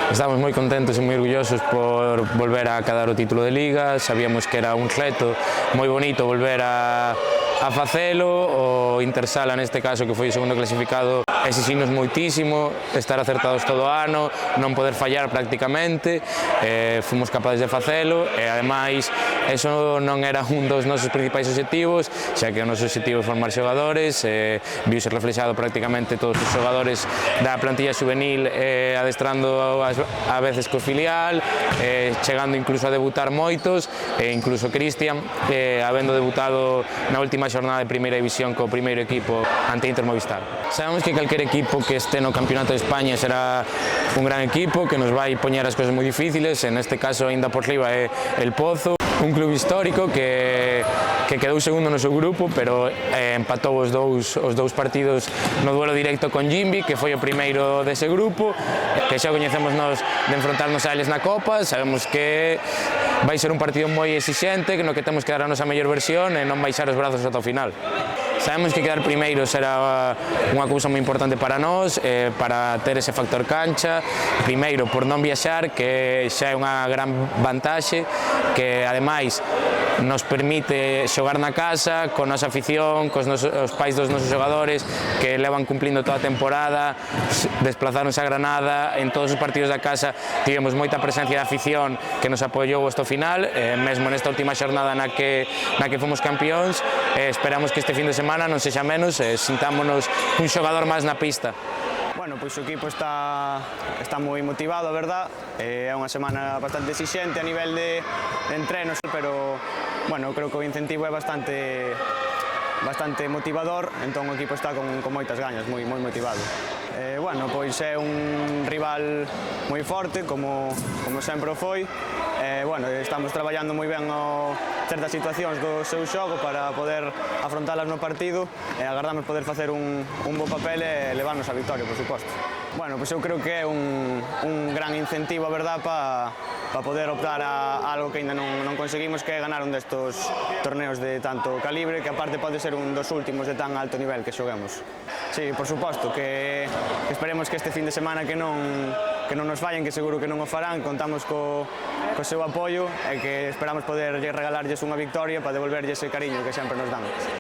Estamos moi contentos e moi orgullosos por volver a cadar o título de Liga. Sabíamos que era un reto moi bonito volver a facelo. O Intersala, neste caso, que foi o segundo clasificado, exixinos moitísimo, estar acertados todo o ano, non poder fallar prácticamente. Fomos capaces de facelo e, ademais, eso non era un dos nosos principais obxectivos, xa que o noso obxectivo é formar xogadores. Viuse reflexado prácticamente todos os xogadores da plantilla juvenil adestrando a veces co filial, chegando incluso a debutar moitos, e incluso Cristian, habendo debutado na última xornada de primeira división co primeiro equipo ante Inter Movistar. Sabemos que calquer equipo que este no Campeonato de España será un gran equipo que nos vai poñer as cosas moi difíciles. En este caso, aínda por riba, é el Pozo, un club histórico que quedou segundo no seu grupo, pero empatou os dous partidos no duelo directo con Jimbi, que foi o primeiro dese grupo, que xa coñecemos nós de enfrontarnos a eles na Copa. Sabemos que vai ser un partido moi exixente, no que temos que dar a nosa mellor versión e non baixar os brazos ata o final. Sabemos que quedar primeiro será unha cousa moi importante para nós, para ter ese factor cancha. Primeiro, por non viaxar, que xa é unha gran vantaxe, que ademais nos permite xogar na casa, con nosa afición, cos pais dos nosos xogadores, que levan cumplindo toda a temporada, desplazáronse a Granada. En todos os partidos da casa tivemos moita presencia da afición que nos apoiou hasta o final, mesmo nesta última xornada na que fomos campións. Esperamos que este fin de semana non sexa menos, sintámonos un xogador máis na pista. Bueno, pois o equipo está moi motivado, a verdad. É unha semana bastante exixente a nivel de entrenos, pero bueno, creo que o incentivo é bastante motivador, entón o equipo está con moitas gañas, moi motivado. Bueno, pois é un rival moi forte, como sempre o foi. Bueno, estamos traballando moi ben certas situacións do seu xogo para poder afrontalas no partido, e agardamos poder facer un bo papel e levarnos a victoria, por suposto. Bueno, pois eu creo que é un gran incentivo, a verdad, para poder optar a algo que ainda non conseguimos, que é ganar un destos torneos de tanto calibre, que aparte pode ser un dos últimos de tan alto nivel que xoguemos. Sí, por suposto, que esperemos que este fin de semana que non nos fallen, que seguro que non o farán. Contamos co seu apoio e que esperamos poder regalarlles unha victoria para devolverlles ese cariño que sempre nos dan.